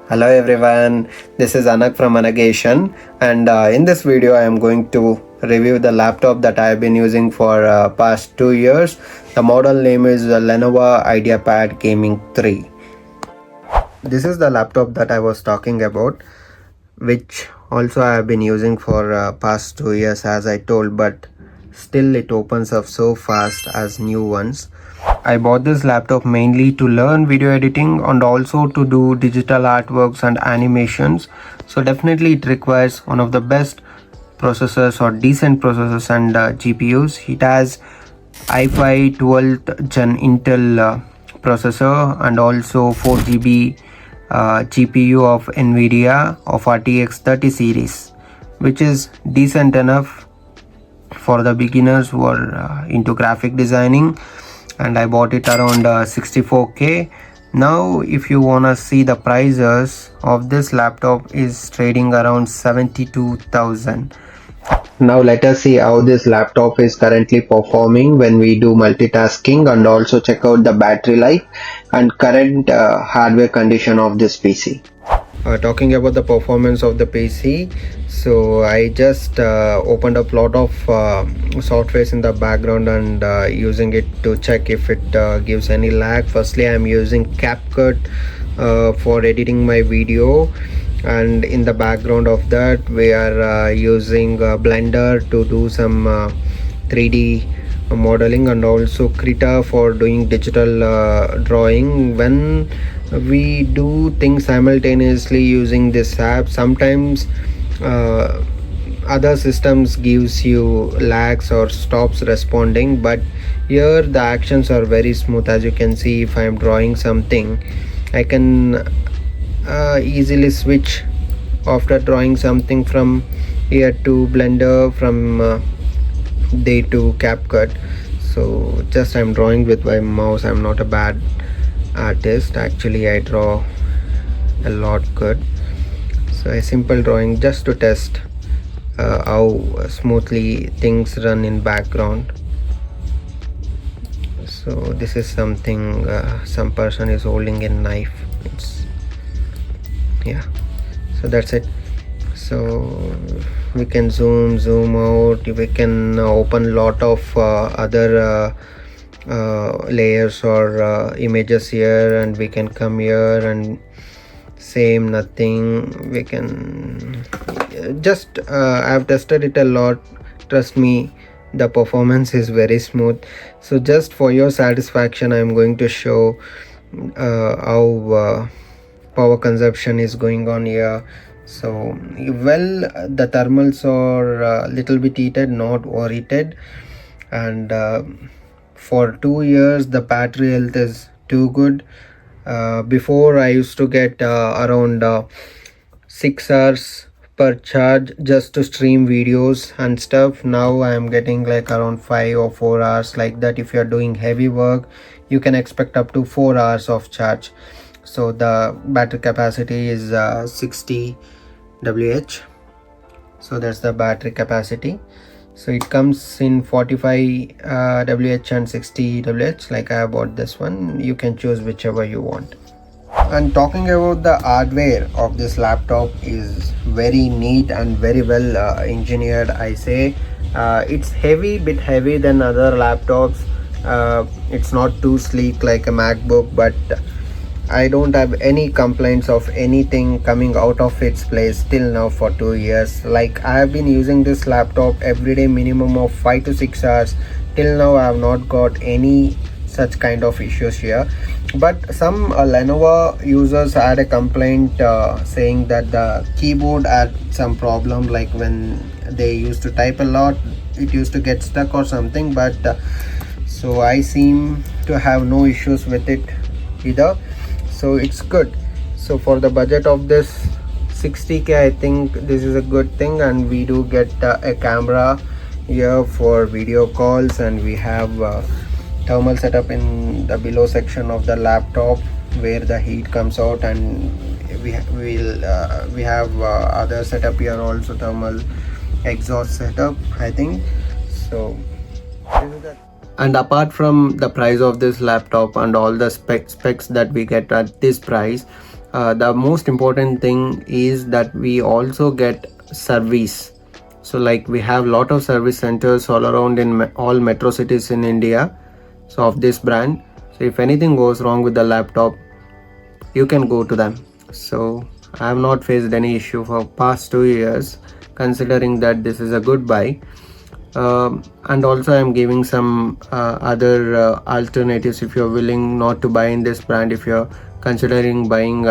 Hello everyone, this is Anak from Anagation, and in this video I am going to review the laptop that I have been using for past 2 years. The model name is Lenovo IdeaPad Gaming 3. This is the laptop that I was talking about, which also I have been using for past 2 years as I told, but still it opens up so fast as new ones. I bought this laptop mainly to learn video editing and also to do digital artworks and animations. So definitely it requires one of the best processors or decent processors and GPUs. It has i5 12th gen Intel processor and also 4 GB GPU of NVIDIA of RTX 30 series, which is decent enough for the beginners who are into graphic designing, and I bought it around 64k. Now if you wanna see the prices of this laptop is trading around 72,000. Now let us see how this laptop is currently performing when we do multitasking, and also check out the battery life and current hardware condition of this PC. Talking about the performance of the PC, so I just opened up lot of softwares in the background and using it to check if it gives any lag. Firstly, I'm using CapCut for editing my video, and in the background of that we are using Blender to do some 3D modeling, and also Krita for doing digital drawing. When we do things simultaneously using this app, sometimes other systems gives you lags or stops responding, but here the actions are very smooth. As you can see, if I am drawing something, I can easily switch after drawing something from here to Blender, from day to CapCut. So just I'm drawing with my mouse. I'm not a bad artist, actually I draw a lot good. So a simple drawing just to test how smoothly things run in background. So this is something, some person is holding a knife. It's, yeah, so that's it. So we can zoom out, we can open lot of other layers or images here, and we can come here and same nothing. We can just I've tested it a lot, trust me, the performance is very smooth. So just for your satisfaction, I'm going to show how power consumption is going on here. So well, the thermals are little bit heated, not overheated, and for 2 years the battery health is too good. Before I used to get around 6 hours per charge just to stream videos and stuff. Now I am getting like around 5 or 4 hours, like that. If you are doing heavy work, you can expect up to 4 hours of charge. So the battery capacity is 60 WH. So that's the battery capacity. So it comes in 45 WH and 60 WH. Like I bought this one, you can choose whichever you want. And talking about the hardware of this laptop is very neat and very well engineered, I say. It's bit heavy than other laptops. It's not too sleek like a MacBook, but I don't have any complaints of anything coming out of its place till now for 2 years. Like I have been using this laptop every day minimum of 5 to 6 hours. Till now I have not got any such kind of issues here. But some Lenovo users had a complaint saying that the keyboard had some problem, like when they used to type a lot it used to get stuck or something. But so I seem to have no issues with it either, so it's good. So for the budget of this 60k, I think this is a good thing. And we do get a camera here for video calls, and we have thermal setup in the below section of the laptop where the heat comes out, and we have other setup here also, thermal exhaust setup, I think. So this is that. And apart from the price of this laptop and all the specs that we get at this price, The most important thing is that we also get service. So like we have lot of service centers all around in all metro cities in India, so of this brand. So if anything goes wrong with the laptop, you can go to them. So I have not faced any issue for past 2 years, considering that this is a good buy. And also I'm giving some other alternatives. If you're willing not to buy in this brand, if you're considering buying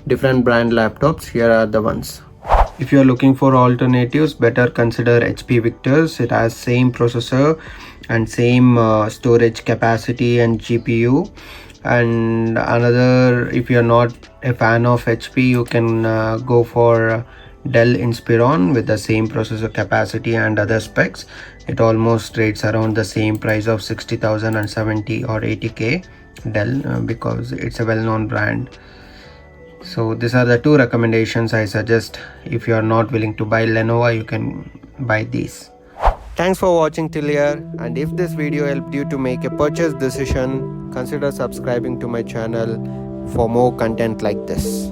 different brand laptops, here are the ones. If you're looking for alternatives, better consider HP Victor's. It has same processor and same storage capacity and GPU. And another, if you're not a fan of HP, you can go for Dell Inspiron with the same processor capacity and other specs. It almost rates around the same price of 60,000 and 70 or 80k Dell, because it's a well-known brand. So these are the two recommendations I suggest. If you are not willing to buy Lenovo, you can buy these. Thanks for watching till here, and if this video helped you to make a purchase decision, consider subscribing to my channel for more content like this.